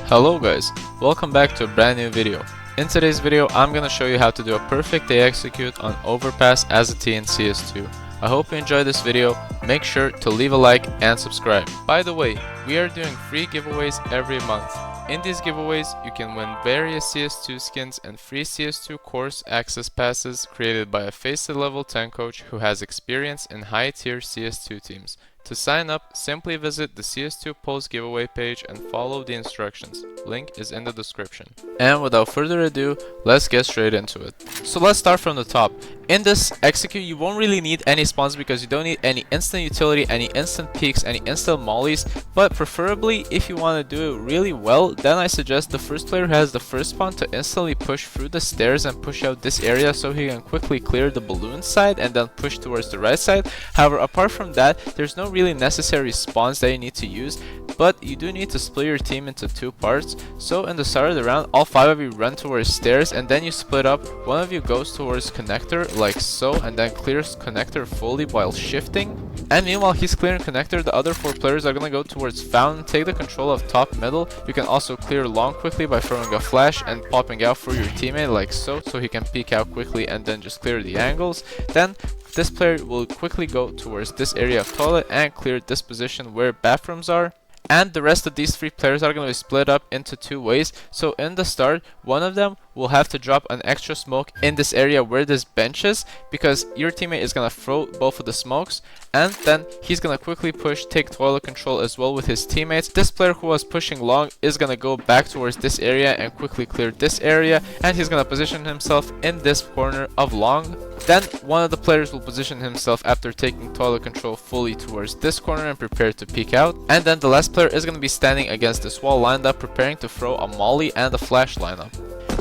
Hello guys, welcome back to a brand new video. In today's video, I'm gonna show you how to do a perfect day execute on Overpass as a T in CS2. I hope you enjoyed this video. Make sure to leave a like and subscribe. By the way, we are doing free giveaways every month. In these giveaways, you can win various CS2 skins and free CS2 course access passes created by a Faceit level 10 coach who has experience in high tier CS2 teams. To sign up, simply visit the CS2 post giveaway page and follow the instructions. Link is in the description. And without further ado, let's get straight into it. So let's start from the top. In this execute, you won't really need any spawns because you don't need any instant utility, any instant peaks, any instant mollies. But preferably, if you want to do it really well, then I suggest the first player who has the first spawn to instantly push through the stairs and push out this area so he can quickly clear the balloon side and then push towards the right side. However, apart from that, there's no really necessary spawns that you need to use, but you do need to split your team into two parts. So in the start of the round, all 5 of you run towards stairs and then you split up. One of you goes towards connector like so and then clears connector fully while shifting. And meanwhile he's clearing connector, the other 4 players are gonna go towards fountain, take the control of top middle. You can also clear long quickly by throwing a flash and popping out for your teammate like so he can peek out quickly and then just clear the angles. Then this player will quickly go towards this area of toilet and clear this position where bathrooms are. And the rest of these 3 players are going to be split up into 2 ways. So in the start, one of them will have to drop an extra smoke in this area where this bench is, because your teammate is going to throw both of the smokes, and then he's going to quickly push, take toilet control as well with his teammates. This player who was pushing long is going to go back towards this area and quickly clear this area, and he's going to position himself in this corner of long. Then one of the players will position himself after taking toilet control fully towards this corner and prepare to peek out. And then the last player is going to be standing against this wall lined up, preparing to throw a molly and a flash lineup.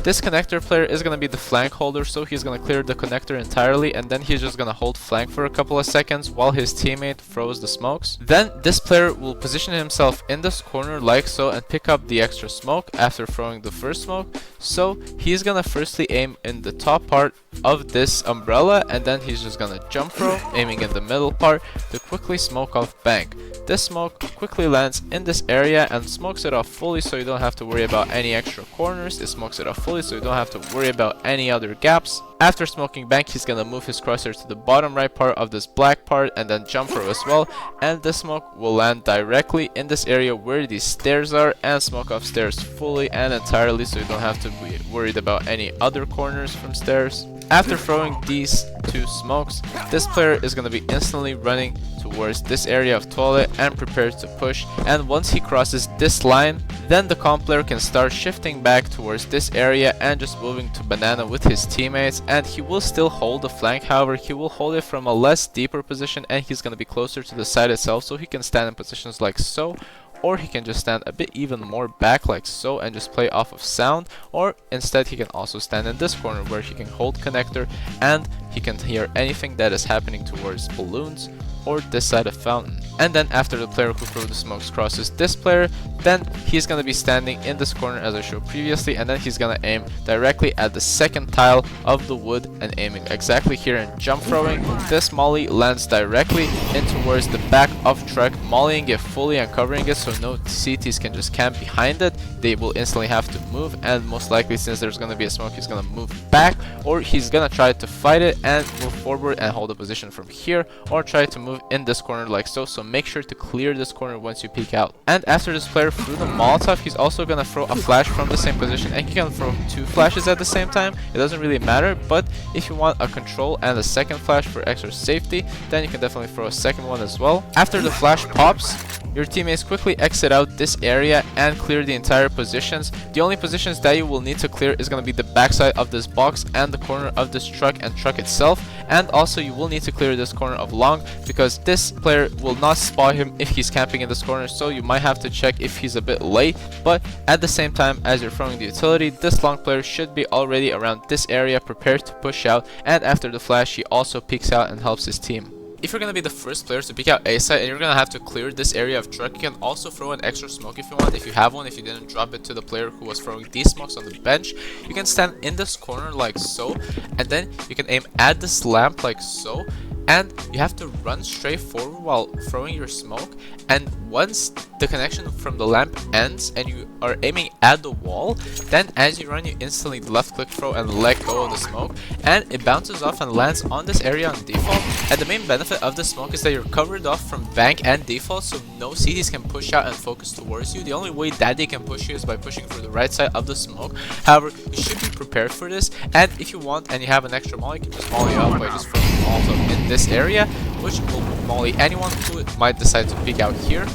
This connector player is going to be the flank holder, so he's going to clear the connector entirely and then he's just going to hold flank for a couple of seconds while his teammate throws the smokes. Then this player will position himself in this corner like so and pick up the extra smoke after throwing the first smoke. So he's going to firstly aim in the top part of this umbrella and then he's just going to jump throw, aiming in the middle part to quickly smoke off bank. This smoke quickly lands in this area and smokes it off fully so you don't have to worry about any extra corners. It smokes it off fully so you don't have to worry about any other gaps. After smoking bank, he's gonna move his crosshair to the bottom right part of this black part and then jump throw as well, and this smoke will land directly in this area where these stairs are and smoke off stairs fully and entirely so you don't have to be worried about any other corners from stairs. After throwing these 2 smokes, this player is going to be instantly running towards this area of toilet and prepares to push, and once he crosses this line, then the comp player can start shifting back towards this area and just moving to banana with his teammates, and he will still hold the flank. However, he will hold it from a less deeper position and he's going to be closer to the side itself so he can stand in positions like so, or he can just stand a bit even more back like so and just play off of sound, or instead he can also stand in this corner where he can hold connector and he can hear anything that is happening towards balloons or this side of fountain. And then after the player who threw the smokes crosses this player, then he's going to be standing in this corner as I showed previously, and then he's going to aim directly at the second tile of the wood and aiming exactly here and jump throwing. This molly lands directly in towards the back of truck, mollying it fully and covering it so no CTs can just camp behind it. They will instantly have to move, and most likely since there's going to be a smoke, he's going to move back, or he's going to try to fight it and move forward and hold a position from here, or try to move in this corner like so make sure to clear this corner once you peek out. And after this player threw the Molotov, he's also gonna throw a flash from the same position, and he can throw 2 flashes at the same time. It doesn't really matter, but if you want a control and a second flash for extra safety, then you can definitely throw a second one as well. After the flash pops, your teammates quickly exit out this area and clear the entire positions. The only positions that you will need to clear is going to be the backside of this box and the corner of this truck and truck itself. And also you will need to clear this corner of long because this player will not spot him if he's camping in this corner, so you might have to check if he's a bit late. But at the same time as you're throwing the utility, this long player should be already around this area prepared to push out, and after the flash he also peeks out and helps his team. If you're going to be the first players to peek out A side and you're going to have to clear this area of truck, you can also throw an extra smoke if you want, if you have one, if you didn't drop it to the player who was throwing these smokes on the bench. You can stand in this corner like so, and then you can aim at this lamp like so, and you have to run straight forward while throwing your smoke, and once the connection from the lamp ends and you are aiming at the wall, then as you run you instantly left click throw and let go of the smoke, and it bounces off and lands on this area on default. And the main benefit of the smoke is that you're covered off from bank and default, so no CDs can push out and focus towards you. The only way that they can push you is by pushing through the right side of the smoke. However, you should be prepared for this, and if you want and you have an extra molly, you can just molly up by just throwing Molotov in this area, which will molly anyone who might decide to peek out here.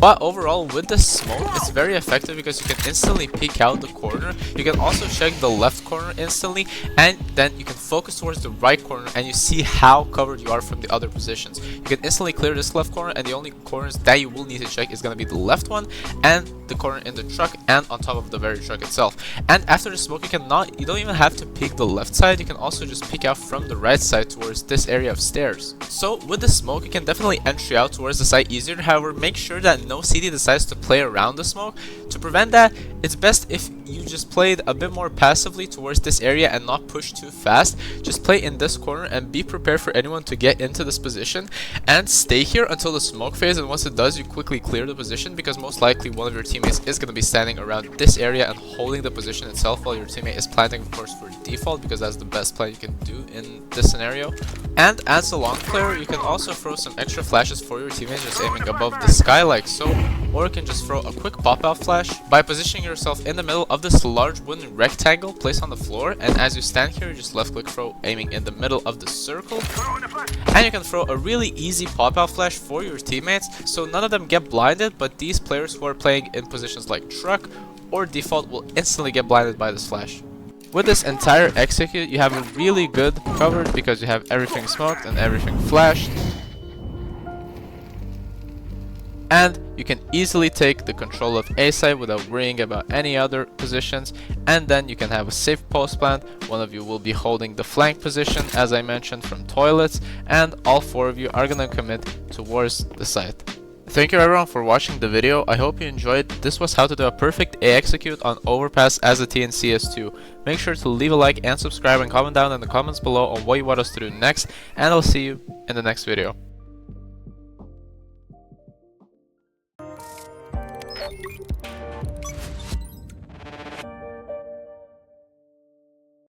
But overall, with the smoke, it's very effective because you can instantly peek out the corner. You can also check the left corner instantly, and then you can focus towards the right corner and you see how covered you are from the other positions. You can instantly clear this left corner, and the only corners that you will need to check is going to be the left one and the corner in the truck and on top of the very truck itself. And after the smoke, you don't even have to peek the left side. You can also just peek out from the right side towards this area of stairs. So with the smoke, you can definitely entry out towards the site easier. However, make sure that no CD decides to play around the smoke. To prevent that, it's best if you just played a bit more passively towards this area and not push too fast. Just play in this corner and be prepared for anyone to get into this position, and stay here until the smoke phase, and once it does, you quickly clear the position, because most likely one of your teammates is going to be standing around this area and holding the position itself while your teammate is planting, of course, for default, because that's the best play you can do in this scenario. And as a long player, you can also throw some extra flashes for your teammates, just aiming above the sky like so, or you can just throw a quick pop-out flash by positioning yourself in the middle of this large wooden rectangle placed on the floor, and as you stand here, you just left click throw, aiming in the middle of the circle, and you can throw a really easy pop-out flash for your teammates, so none of them get blinded, but these players who are playing in positions like truck or default will instantly get blinded by this flash. With this entire execute, you have a really good covered because you have everything smoked and everything flashed. And you can easily take the control of A side without worrying about any other positions, and then you can have a safe post plant. One of you will be holding the flank position, as I mentioned, from toilets, and all four of you are gonna commit towards the site. Thank you everyone for watching the video. I hope you enjoyed. This was how to do a perfect A execute on Overpass as a T in CS2. Make sure to leave a like and subscribe, and comment down in the comments below on what you want us to do next, and I'll see you in the next video.